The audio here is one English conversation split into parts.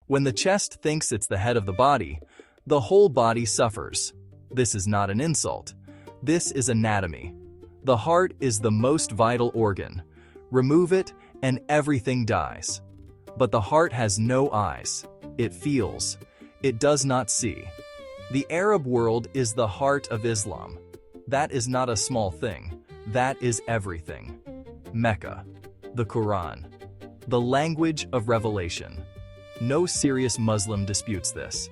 When the chest thinks it's the head of the body, the whole body suffers. This is not an insult. This is anatomy. The heart is the most vital organ. Remove it and everything dies. But the heart has no eyes. It feels. It does not see. The Arab world is the heart of Islam. That is not a small thing. That is everything. Mecca, the Quran, the language of revelation. No serious Muslim disputes this.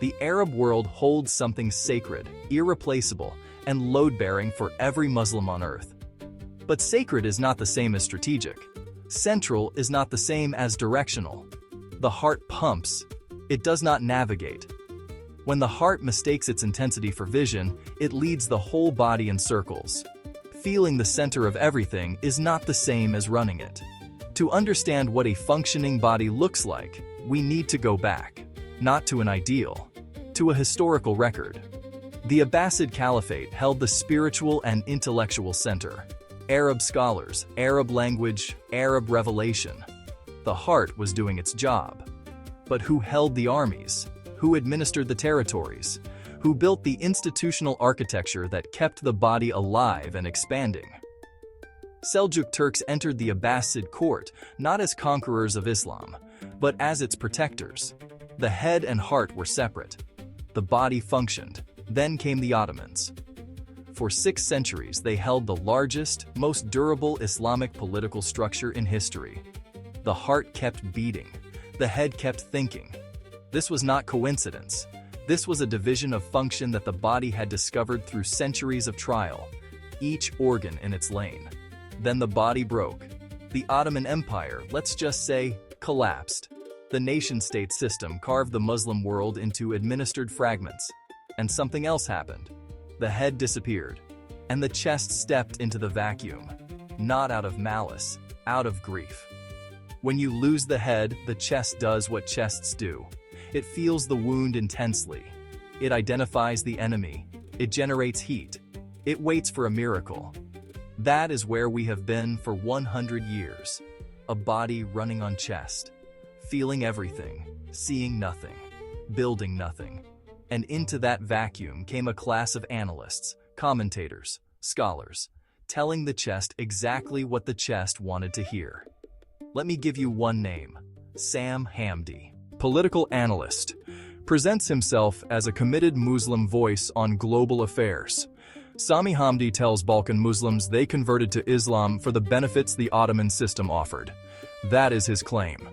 The Arab world holds something sacred, irreplaceable, and load-bearing for every Muslim on earth. But sacred is not the same as strategic. Central is not the same as directional. The heart pumps. It does not navigate. When the heart mistakes its intensity for vision, it leads the whole body in circles. Feeling the center of everything is not the same as running it. To understand what a functioning body looks like, we need to go back, not to an ideal, to a historical record. The Abbasid Caliphate held the spiritual and intellectual center. Arab scholars, Arab language, Arab revelation. The heart was doing its job. But who held the armies? Who administered the territories? Who built the institutional architecture that kept the body alive and expanding? Seljuk Turks entered the Abbasid court not as conquerors of Islam, but as its protectors. The head and heart were separate. The body functioned. Then came the Ottomans. For 6 centuries, they held the largest, most durable Islamic political structure in history. The heart kept beating. The head kept thinking. This was not coincidence. This was a division of function that the body had discovered through centuries of trial, each organ in its lane. Then the body broke. The Ottoman Empire, let's just say, collapsed. The nation-state system carved the Muslim world into administered fragments. And something else happened. The head disappeared, and the chest stepped into the vacuum, not out of malice, out of grief. When you lose the head, the chest does what chests do. It feels the wound intensely. It identifies the enemy. It generates heat. It waits for a miracle. That is where we have been for 100 years. A body running on chest, feeling everything, seeing nothing, building nothing. And into that vacuum came a class of analysts, commentators, scholars, telling the chest exactly what the chest wanted to hear. Let me give you one name: Sam Hamdi. Political analyst, presents himself as a committed Muslim voice on global affairs. Sami Hamdi tells Balkan Muslims they converted to Islam for the benefits the Ottoman system offered. That is his claim.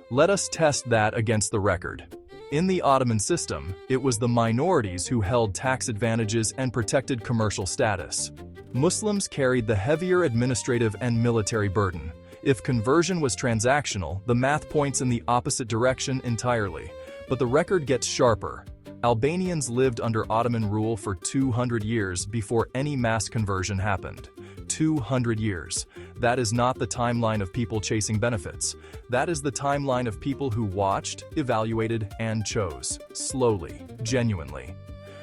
Let us test that against the record. In the Ottoman system, it was the minorities who held tax advantages and protected commercial status. Muslims carried the heavier administrative and military burden. If conversion was transactional, the math points in the opposite direction entirely. But the record gets sharper. Albanians lived under Ottoman rule for 200 years before any mass conversion happened. 200 years. That is not the timeline of people chasing benefits. That is the timeline of people who watched, evaluated, and chose. Slowly, genuinely.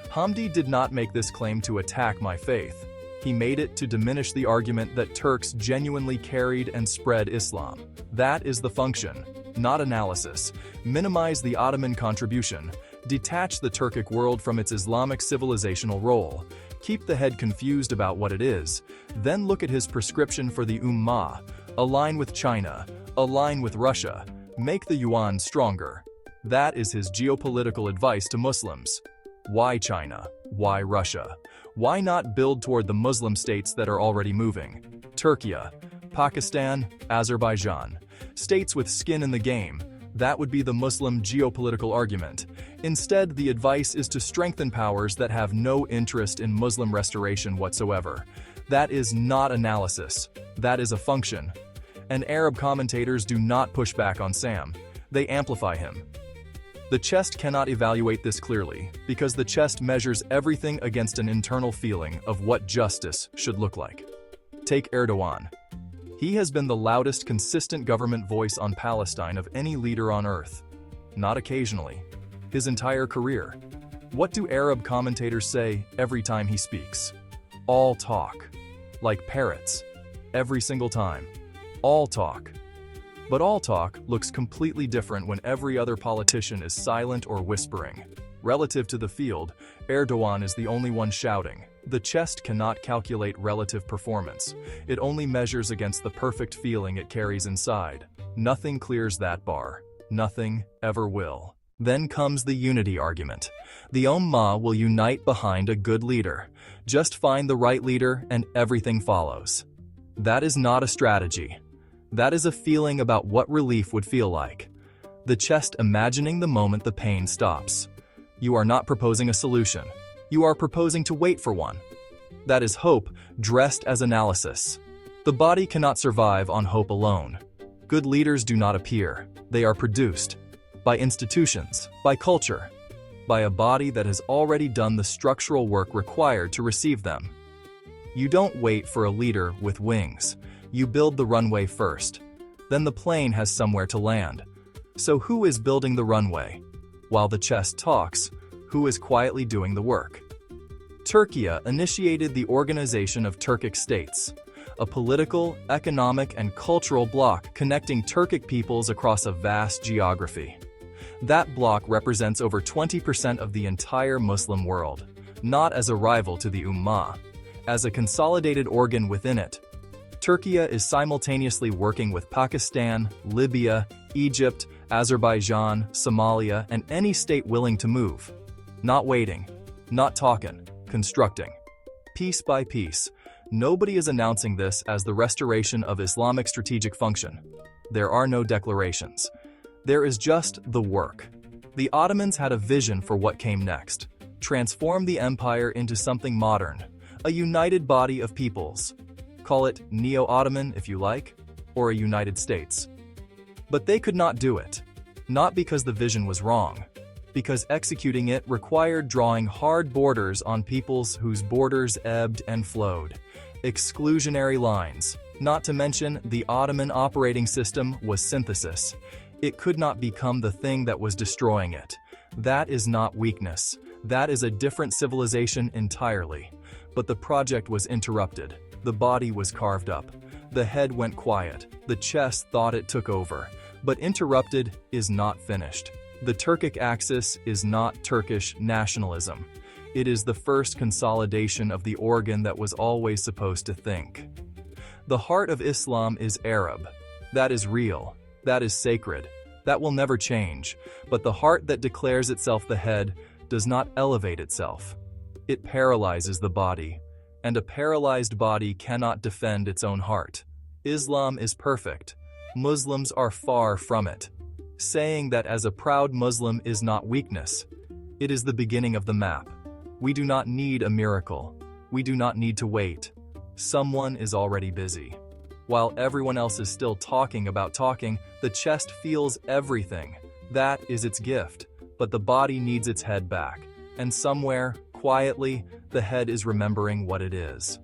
Hamdi did not make this claim to attack my faith. He made it to diminish the argument that Turks genuinely carried and spread Islam. That is the function, not analysis. Minimize the Ottoman contribution. Detach the Turkic world from its Islamic civilizational role. Keep the head confused about what it is. Then look at his prescription for the Ummah. Align with China. Align with Russia. Make the yuan stronger. That is his geopolitical advice to Muslims. Why China? Why Russia? Why not build toward the Muslim states that are already moving? Turkey, Pakistan, Azerbaijan. States with skin in the game. That would be the Muslim geopolitical argument. Instead, the advice is to strengthen powers that have no interest in Muslim restoration whatsoever. That is not analysis. That is a function. And Arab commentators do not push back on Sam. They amplify him. The chest cannot evaluate this clearly, because the chest measures everything against an internal feeling of what justice should look like. Take Erdogan. He has been the loudest consistent government voice on Palestine of any leader on earth. Not occasionally. His entire career. What do Arab commentators say every time he speaks? All talk. Like parrots. Every single time. All talk. But all talk looks completely different when every other politician is silent or whispering. Relative to the field, Erdogan is the only one shouting. The chest cannot calculate relative performance. It only measures against the perfect feeling it carries inside. Nothing clears that bar. Nothing ever will. Then comes the unity argument. The Ummah will unite behind a good leader. Just find the right leader and everything follows. That is not a strategy. That is a feeling about what relief would feel like. The chest imagining the moment the pain stops. You are not proposing a solution. You are proposing to wait for one. That is hope dressed as analysis. The body cannot survive on hope alone. Good leaders do not appear. They are produced. By institutions, by culture, by a body that has already done the structural work required to receive them. You don't wait for a leader with wings. You build the runway first. Then the plane has somewhere to land. So who is building the runway? While the chest talks, who is quietly doing the work? Turkey initiated the organization of Turkic states, a political, economic, and cultural bloc connecting Turkic peoples across a vast geography. That bloc represents over 20% of the entire Muslim world, not as a rival to the Ummah, as a consolidated organ within it. Turkey is simultaneously working with Pakistan, Libya, Egypt, Azerbaijan, Somalia, and any state willing to move. Not waiting, not talking, constructing. Piece by piece. Nobody is announcing this as the restoration of Islamic strategic function. There are no declarations. There is just the work. The Ottomans had a vision for what came next. Transform the empire into something modern, a united body of peoples. Call it Neo-Ottoman if you like, or a United States. But they could not do it. Not because the vision was wrong, because executing it required drawing hard borders on peoples whose borders ebbed and flowed. Exclusionary lines. Not to mention, the Ottoman operating system was synthesis. It could not become the thing that was destroying it. That is not weakness. That is a different civilization entirely. But the project was interrupted. The body was carved up. The head went quiet. The chest thought it took over. But interrupted is not finished. The Turkic axis is not Turkish nationalism. It is the first consolidation of the organ that was always supposed to think. The heart of Islam is Arab. That is real. That is sacred. That will never change. But the heart that declares itself the head does not elevate itself. It paralyzes the body. And a paralyzed body cannot defend its own heart. Islam is perfect. Muslims are far from it. Saying that as a proud Muslim is not weakness. It is the beginning of the map. We do not need a miracle. We do not need to wait. Someone is already busy. While everyone else is still talking about talking, the chest feels everything. That is its gift. But the body needs its head back. And somewhere, quietly, the head is remembering what it is.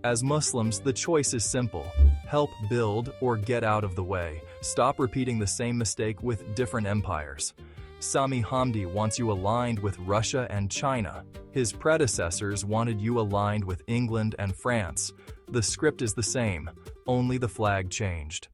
As Muslims, the choice is simple. Help build or get out of the way. Stop repeating the same mistake with different empires. Sami Hamdi wants you aligned with Russia and China. His predecessors wanted you aligned with England and France. The script is the same, only the flag changed.